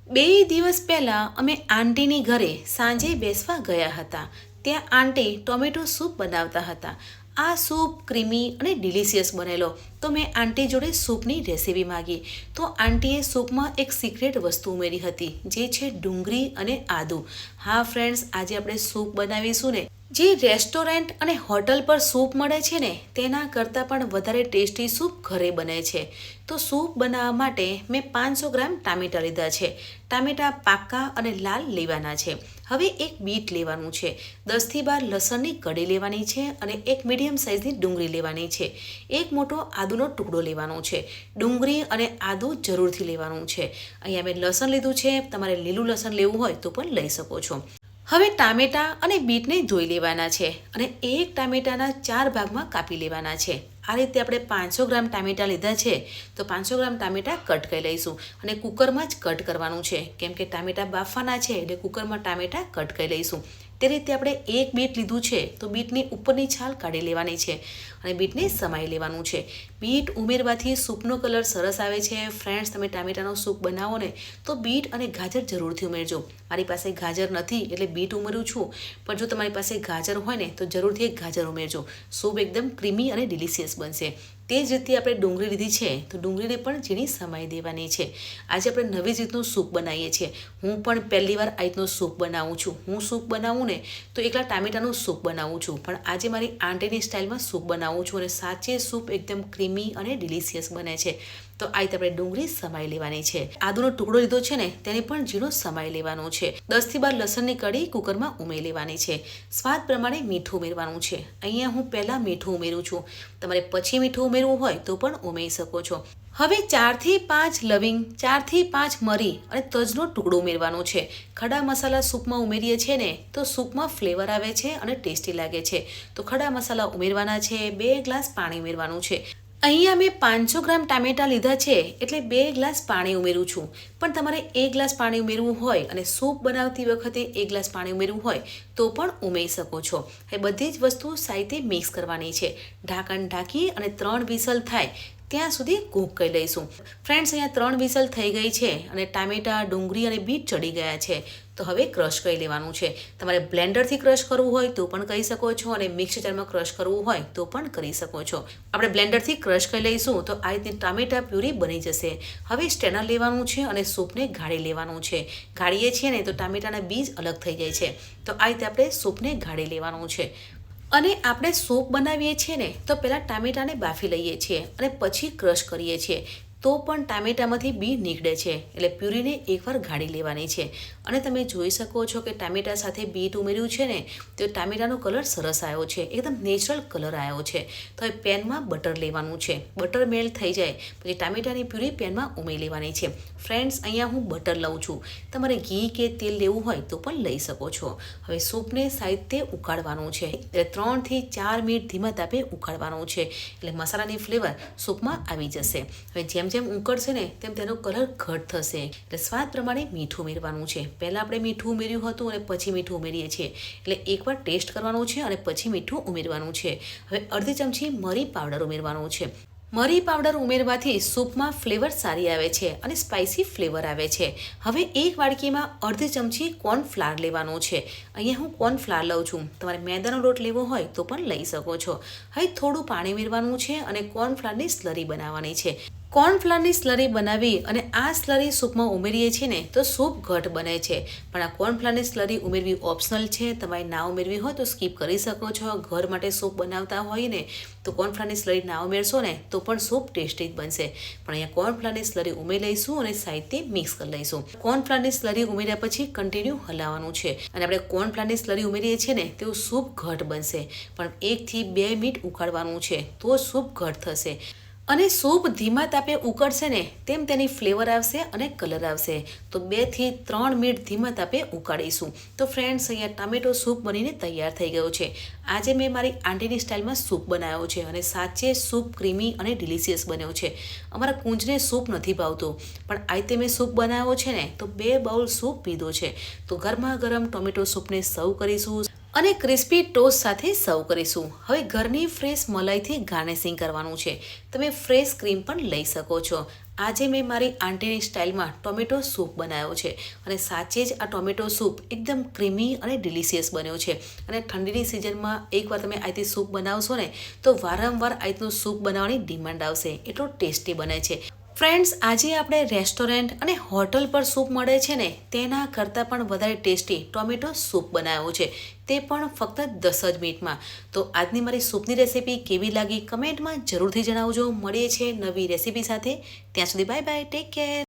બે દિવસ પહેલાં અમે આંટીની ઘરે સાંજે બેસવા ગયા હતા. ત્યાં આંટી ટોમેટો સૂપ બનાવતા હતા. આ સૂપ ક્રીમી અને ડિલિશિયસ બનેલો. તો મેં આંટી જોડે સૂપની રેસીપી માગી. તો આંટીએ સૂપમાં એક સિક્રેટ વસ્તુ ઉમેરી હતી, જે છે ડુંગળી અને આદુ. હા ફ્રેન્ડ્સ, આજે આપણે સૂપ બનાવીશું ને, જે રેસ્ટોરન્ટ અને હોટલ પર સૂપ મળે છે ને, તેના કરતાં પણ વધારે ટેસ્ટી સૂપ ઘરે બને છે. તો સૂપ બનાવવા માટે મેં 500 ગ્રામ ટામેટાં લીધા છે. ટામેટાં પાકા અને લાલ લેવાના છે. હવે એક બીટ લેવાનું છે, 10થી 12 લસણની કળી લેવાની છે અને એક મીડિયમ સાઇઝની ડુંગળી લેવાની છે. એક મોટો આદુનો ટુકડો લેવાનો છે. ડુંગળી અને આદુ જરૂરથી લેવાનું છે. અહીંયા મેં લસણ લીધું છે, તમારે લીલું લસણ લેવું હોય તો પણ લઈ શકો છો. હવે ટામેટાં અને બીટને ધોઈ લેવાના છે અને એક ટામેટાના 4 ભાગમાં કાપી લેવાના છે. આ રીતે આપણે 500 ગ્રામ ટામેટાં લીધા છે, તો 500 ગ્રામ ટામેટાં કટ કરી લઈશું અને કુકરમાં જ કટ કરવાનું છે, કેમ કે ટામેટાં બાફવાના છે એટલે કુકરમાં ટામેટાં કટ કરી લઈશું. તે રીતે આપણે એક બીટ લીધું છે, તો બીટની ઉપરની છાલ કાઢી લેવાની છે અને બીટને સમાઈ લેવાનું છે. બીટ ઉમેરવાથી સૂપનો કલર સરસ આવે છે. ફ્રેન્ડ્સ, તમે ટામેટાનો સૂપ બનાવો ને તો બીટ અને ગાજર જરૂરથી ઉમેરજો. મારી પાસે ગાજર નથી એટલે બીટ ઉમેરું છું, પણ જો તમારી પાસે ગાજર હોય ને તો જરૂરથી એક ગાજર ઉમેરજો. સૂપ એકદમ ક્રીમી અને ડિલિશિયસ બનશે. તે જ રીતે આપણે ડુંગળી લીધી છે, તો ડુંગળીને પણ ઝીણી સમાઈ દેવાની છે. આજે આપણે નવી જ રીતનું સૂપ બનાવીએ છીએ. હું પણ પહેલી વાર આ રીતનું સૂપ બનાવું છું. હું સૂપ બનાવું ને તો એકલા ટામેટાનું સૂપ બનાવું છું, પણ આજે મારી આંટીની સ્ટાઇલમાં સૂપ બનાવું છું અને સાચે સૂપ એકદમ ક્રીમી અને ડિલિશિયસ બને છે. તો આ રીતે આપણે ડુંગળી સમાઈ લેવાની છે. આદુનો ટુકડો લીધો છે ને, તેને પણ ઝીણો સમાઈ લેવાનો છે. 10થી 12 લસણની કળી કુકરમાં ઉમેરી લેવાની છે. સ્વાદ પ્રમાણે મીઠું ઉમેરવાનું છે. અહીંયા હું પહેલાં મીઠું ઉમેરું છું, તમારે પછી મીઠું ઉમેરવું હોય તો પણ ઉમેરી શકો છો. હવે 4થી 5 લવિંગ, 4થી 5 મરી અને તજનો ટુકડો ઉમેરવાનો છે. ખડા મસાલા સૂપમાં ઉમેરીએ છીએ ને તો સૂપમાં ફ્લેવર આવે છે અને ટેસ્ટી લાગે છે. તો ખડા મસાલા ઉમેરવાના છે. 2 ગ્લાસ પાણી ઉમેરવાનું છે. અહીંયા મેં 500 ગ્રામ ટામેટાં લીધા છે એટલે 2 ગ્લાસ પાણી ઉમેરું છું. પણ તમારે 1 ગ્લાસ પાણી ઉમેરવું હોય અને સૂપ બનાવતી વખતે 1 ગ્લાસ પાણી ઉમેરવું હોય તો પણ ઉમેરી શકો છો. એ બધી જ વસ્તુ સાઈતે મિક્સ કરવાની છે. ઢાંકણ ઢાંકી અને 3 વિસલ થાય ત્યાં સુધી કૂક કરી લઈશું. ફ્રેન્ડ્સ, અહીંયા 3 વિસલ થઈ ગઈ છે અને ટામેટાં, ડુંગળી અને બીટ ચડી ગયા છે. તો હવે ક્રશ કરી લેવાનું છે. તમારે બ્લેન્ડરથી ક્રશ કરવું હોય તો પણ કરી શકો છો અને મિક્સર જારમાં ક્રશ કરવું હોય તો પણ કરી શકો છો. આપણે બ્લેન્ડરથી ક્રશ કરી લઈશું તો આ રીતની ટામેટાં પ્યુરી બની જશે. હવે સ્ટ્રેનર લેવાનું છે અને સૂપને ગાળી લેવાનું છે. ગાળીએ છીએ ને તો ટામેટાના બીજ અલગ થઈ જાય છે. તો આ રીતે આપણે સૂપને ગાળી લેવાનું છે. અને આપણે સૂપ બનાવીએ છીએ ને તો પહેલાં ટામેટાને બાફી લઈએ છીએ અને પછી ક્રશ કરીએ છીએ, તો પણ ટામેટામાંથી બી નીકળે છે. એટલે પ્યુરીને એકવાર ગાળી લેવાની છે. અને તમે જોઈ શકો છો કે ટામેટા સાથે બીટ ઉમેર્યું છે ને તો ટામેટાનો કલર સરસ આવ્યો છે, એકદમ નેચરલ કલર આવ્યો છે. તો હવે પેનમાં બટર લેવાનું છે. બટર મેલ્ટ થઈ જાય પછી ટામેટાની પ્યુરી પેનમાં ઉમેરી લેવાની છે. ફ્રેન્ડ્સ, અહીંયા હું બટર લઉં છું. તમારે ઘી કે તેલ લેવું હોય તો પણ લઈ શકો છો. હવે સૂપને સાઈડે ઉકાળવાનું છે. એટલે 3થી 4 મિનિટ ધીમા તાપે ઉકાળવાનું છે, એટલે મસાલાની ફ્લેવર સૂપમાં આવી જશે. હવે જેમ જેમ ઉકળશે ને તેમ તેનો કલર ઘટ થશે. એટલે સ્વાદ પ્રમાણે મીઠું ઉમેરવાનું છે. પહેલાં આપણે મીઠું ઉમેર્યું હતું અને પછી મીઠું ઉમેરીએ છીએ, એટલે એકવાર ટેસ્ટ કરવાનું છે અને પછી મીઠું ઉમેરવાનું છે. હવે અડધી ચમચી મરી પાવડર ઉમેરવાનું છે. મરી પાવડર ઉમેરવાથી સૂપમાં ફ્લેવર સારી આવે છે અને સ્પાઇસી ફ્લેવર આવે છે. હવે એક વાડકીમાં અડધી ચમચી કોર્નફ્લાવર લેવાનું છે. અહીંયા હું કોર્નફ્લાવર લઉં છું. તમારે મેદાનો લોટ લેવો હોય તો પણ લઈ શકો છો. હવે થોડું પાણી ઉમેરવાનું છે અને કોર્નફ્લાવરની સ્લરી બનાવવાની છે. કોર્નફ્લાવરની સ્લરી બનાવી અને આ સ્લરી સૂપમાં ઉમેરીએ છીએ ને તો સૂપ ઘટ બને છે. પણ આ કોર્નફ્લાવરની સ્લરી ઉમેરવી ઓપ્શનલ છે. તમારે ના ઉમેરવી હોય તો સ્કીપ કરી શકો છો. ઘર માટે સૂપ બનાવતા હોય ને તો કોર્નફ્લાવરની સ્લરી ના ઉમેરશો ને તો પણ સૂપ ટેસ્ટી જ બનશે. પણ અહીંયા કોર્નફ્લાવરની સ્લરી ઉમેરી લઈશું અને સાઈડથી મિક્સ કરી લઈશું. કોર્નફ્લાવરની સ્લરી ઉમેર્યા પછી કન્ટિન્યુ હલાવવાનું છે. અને આપણે કોર્નફ્લાવરની સ્લરી ઉમેરીએ છીએ ને તેવું સૂપ ઘટ બનશે. પણ 1 થી 2 મિનિટ ઉકાળવાનું છે તો સૂપ ઘટ થશે. અને સૂપ ધીમા તાપે ઉકળશે ને તેમ તેની ફ્લેવર આવશે અને કલર આવશે. તો 2 થી 3 મિનિટ ધીમા તાપે ઉકાળીશું. તો ફ્રેન્ડ્સ, અહીંયા ટામેટો સૂપ બનીને તૈયાર થઈ ગયો છે. આજે મેં મારી આંટીની સ્ટાઇલમાં સૂપ બનાવ્યો છે અને સાચે સૂપ ક્રીમી અને ડિલિશિયસ બન્યો છે. અમારા કુંજને સૂપ નથી ભાવતું, પણ આજે મેં સૂપ બનાવ્યો છે ને તો 2 બાઉલ સૂપ પીધો છે. તો ગરમા ગરમ ટોમેટો સૂપને સર્વ કરીશું અને ક્રિસ્પી ટોસ્ટ સાથે સર્વ કરીશું. હવે ઘરની ફ્રેશ મલાઈથી ગાર્નિશિંગ કરવાનું છે. તમે ફ્રેશ ક્રીમ પણ લઈ શકો છો. આજે મેં મારી આંટીની સ્ટાઇલમાં ટોમેટો સૂપ બનાવ્યો છે અને સાચે જ આ ટોમેટો સૂપ એકદમ ક્રીમી અને ડિલિશિયસ બન્યો છે. અને ઠંડીની સિઝનમાં એકવાર તમે આ રીતે સૂપ બનાવશો ને તો વારંવાર આ રીતનું સૂપ બનાવવાની ડિમાન્ડ આવશે, એટલો ટેસ્ટી બને છે. ફ્રેન્ડ્સ, આજે આપણે રેસ્ટોરન્ટ અને હોટલ પર સૂપ મળે છે ને તેના કરતાં પણ વધારે ટેસ્ટી ટોમેટો સૂપ બનાવ્યો છે, તે પણ ફક્ત 10 જ મિનિટમાં. તો આજની મારી સૂપની રેસીપી કેવી લાગી કમેન્ટમાં જરૂરથી જણાવજો. મળીએ છીએ નવી રેસીપી સાથે. ત્યાં સુધી બાય બાય, ટેક કેર.